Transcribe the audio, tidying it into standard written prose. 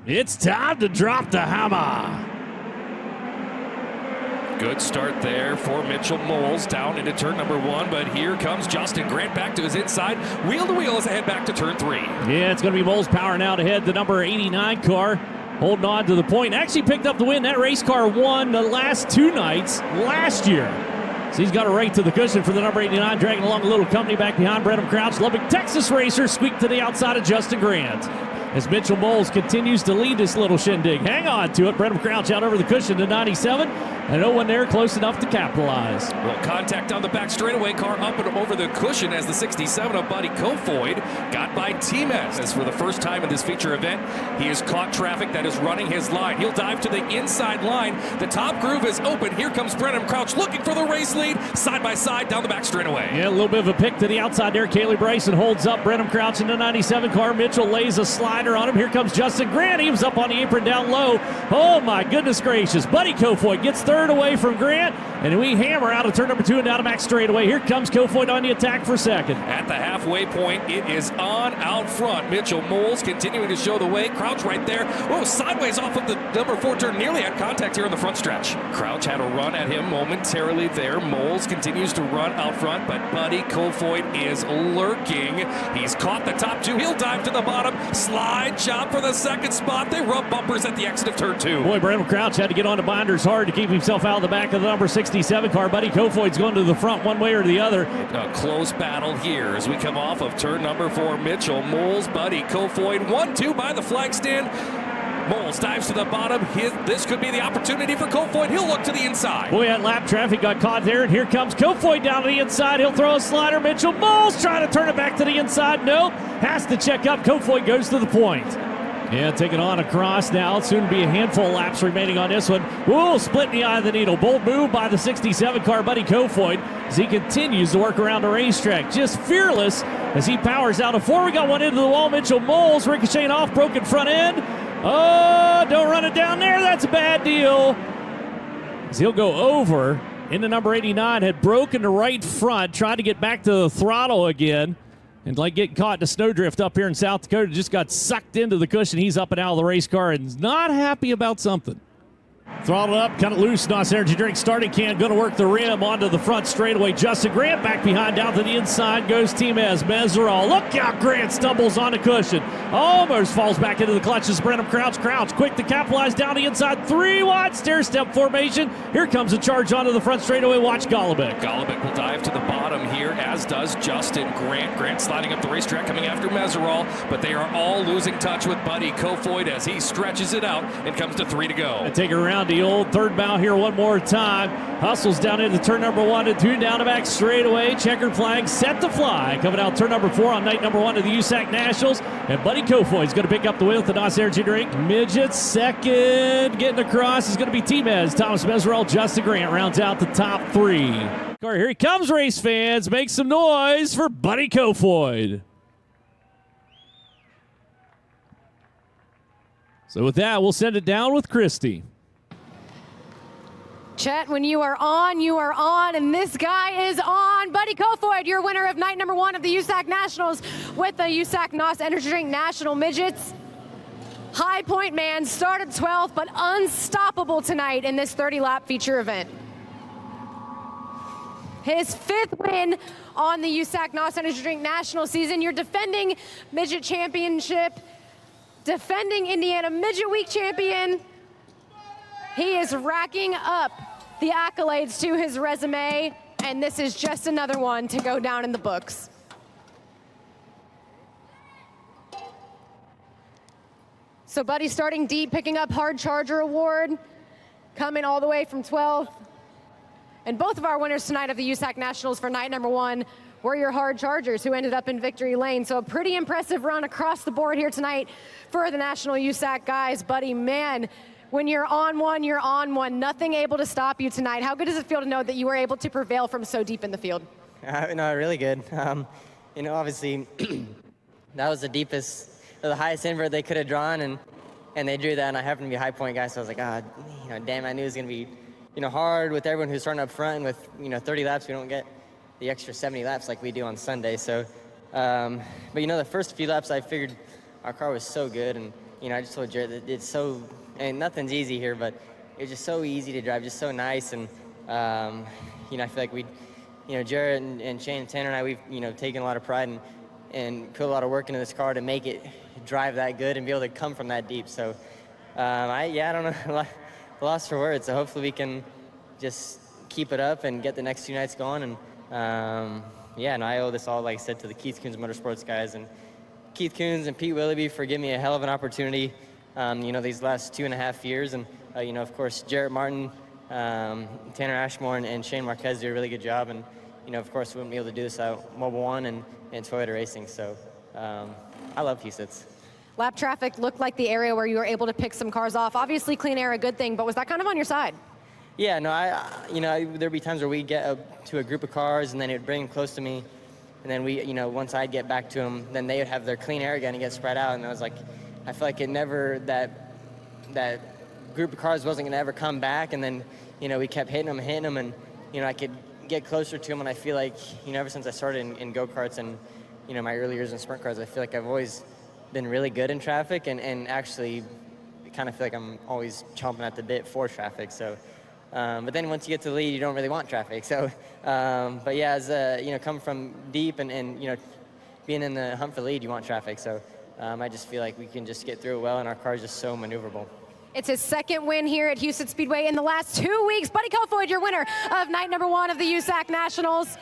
It's time to drop the hammer. Good start there for Mitchell Moles down into turn number 1, but here comes Justin Grant back to his inside. Wheel to wheel as they head back to turn 3. Yeah, it's going to be Moles powering out ahead. The number 89 car holding on to the point. Actually picked up the win. That race car won the last 2 nights last year. So he's got a right to the cushion for the number 89, dragging along a little company back behind Brenham Crouch. Lubbock, Texas racer squeaked to the outside of Justin Grant. As Mitchell Moles continues to lead this little shindig. Hang on to it. Brenham Crouch out over the cushion to 97. And no one there close enough to capitalize. Well, contact on the back straightaway, car up and over the cushion as the 67 of Buddy Kofoid got by T-Mez. As for the first time in this feature event, he has caught traffic that is running his line. He'll dive to the inside line. The top groove is open. Here comes Brenham Crouch looking for the race lead. Side by side down the back straightaway. Yeah, a little bit of a pick to the outside there. Kaylee Bryson holds up Brenham Crouch in the 97 car. Mitchell lays a slider on him. Here comes Justin Grant. He was up on the apron down low. Oh, my goodness gracious. Buddy Kofoid gets third away from Grant, and we hammer out of turn number 2 and down the back straightaway. Here comes Kofoid on the attack for second. At the halfway point, it is on out front. Mitchell Moles continuing to show the way. Crouch right there. Oh, sideways off of the number 4 turn. Nearly had contact here in the front stretch. Crouch had a run at him momentarily there. Moles continues to run out front, but Buddy Kofoid is lurking. He's caught the top 2. He'll dive to the bottom. Slide job for the second spot. They rub bumpers at the exit of turn 2. Boy, Brenham Crouch had to get on the binders hard to keep himself out of the back of the number 67 car. Buddy Kofoid's going to the front one way or the other. A close battle here as we come off of turn number 4. Mitchell Moles, Buddy Kofoid, 1-2 by the flag stand. Moles dives to the bottom. This could be the opportunity for Kofoid. He'll look to the inside. Boy, that lap traffic got caught there, and here comes Kofoid down to the inside. He'll throw a slider. Mitchell Moles trying to turn it back to the inside. Nope. Has to check up. Kofoid goes to the point. Yeah, taking on across now. Soon be a handful of laps remaining on this one. Ooh, split in the eye of the needle. Bold move by the 67 car, Buddy Kofoid, as he continues to work around the racetrack. Just fearless as he powers out of 4. We got one into the wall. Mitchell Moles ricocheting off, broken front end. Oh, don't run it down there. That's a bad deal. As he'll go over into number 89. Had broken the right front, tried to get back to the throttle again. And like getting caught in a snowdrift up here in South Dakota, just got sucked into the cushion. He's up and out of the race car and is not happy about something. Throttled up, cut it loose. NOS Energy Drink starting can. Going to work the rim onto the front straightaway. Justin Grant back behind, down to the inside goes T-Mez. Meserol. Look out, Grant stumbles on the cushion. Almost falls back into the clutches. Brenham Crouch. Crouch quick to capitalize down the inside. 3 wide stair step formation. Here comes a charge onto the front straightaway. Watch Golubic. Golubic will dive to the bottom here, as does Justin Grant. Grant sliding up the racetrack, coming after Meserol, but they are all losing touch with Buddy Kofoid as he stretches it out and comes to 3 to go. And take it around the old third bow here one more time. Hustles down into turn number 1 and 2, down the back straightaway. Checkered flag set to fly. Coming out turn number 4 on night number 1 of the USAC Nationals. And Buddy Kofoid's going to pick up the win with the NOS Energy Drink. Midgets second. Getting across is going to be T-Mez. Thomas Meserol, Justin Grant rounds out the top 3. Here he comes, race fans. Make some noise for Buddy Kofoid. So with that, we'll send it down with Christy. Chet, when you are on, and this guy is on. Buddy Kofoid, your winner of night number 1 of the USAC Nationals with the USAC NOS Energy Drink National Midgets. High Point man, started 12th, but unstoppable tonight in this 30-lap feature event. His 5th win on the USAC NOS Energy Drink National season. Your defending Midget Championship, defending Indiana Midget Week champion. He is racking up the accolades to his resume, and this is just another one to go down in the books. So Buddy starting deep, picking up Hard Charger Award, coming all the way from 12th. And both of our winners tonight of the USAC Nationals for night number 1 were your Hard Chargers, who ended up in victory lane. So a pretty impressive run across the board here tonight for the National USAC guys. Buddy, man, when you're on one, you're on one. Nothing able to stop you tonight. How good does it feel to know that you were able to prevail from so deep in the field? No, really good. Obviously, that was the deepest, or the highest invert they could have drawn, and they drew that, and I happened to be a High Point guy, so I was like, damn, I knew it was going to be, hard with everyone who's starting up front, and with, 30 laps, we don't get the extra 70 laps like we do on Sunday. So, but the first few laps, I figured our car was so good, and you know, I just told Jared that it's so, and nothing's easy here, but it's just so easy to drive, just so nice. And, you know, I feel like you know, Jared and Shane and Tanner and I, we've, you know, taken a lot of pride and put a lot of work into this car to make it drive that good and be able to come from that deep. So, I don't know, lost for words. So hopefully we can just keep it up and get the next 2 nights going. And, no, I owe this all, like I said, to the Keith Kunz Motorsports guys, and Keith Kunz and Pete Willoughby for giving me a hell of an opportunity, you know, these last 2.5 years. And, you know, of course, Jarrett Martin, Tanner Ashmore, and Shane Marquez do a really good job. And, you know, of course, we wouldn't be able to do this without Mobile One and Toyota Racing. So I love Husets. Lap traffic looked like the area where you were able to pick some cars off. Obviously, clean air, a good thing, but was that kind of on your side? Yeah, no, you know, there'd be times where we'd get to a group of cars, and then it would bring them close to me. And then we, you know, once I'd get back to them, then they would have their clean air again and get spread out. And I was like, I feel like it never, that group of cars wasn't going to ever come back. And then, you know, we kept hitting them, and, you know, I could get closer to them. And I feel like, you know, ever since I started in go-karts and, you know, my early years in sprint cars, I feel like I've always been really good in traffic, and actually kind of feel like I'm always chomping at the bit for traffic. So, but then once you get to the lead, you don't really want traffic. So, but yeah, as you know, coming from deep and you know, being in the hunt for the lead, you want traffic. So, I just feel like we can just get through it well, and our car is just so maneuverable. It's his second win here at Huset Speedway in the last 2 weeks. Buddy Kofoid, your winner of night number 1 of the USAC Nationals.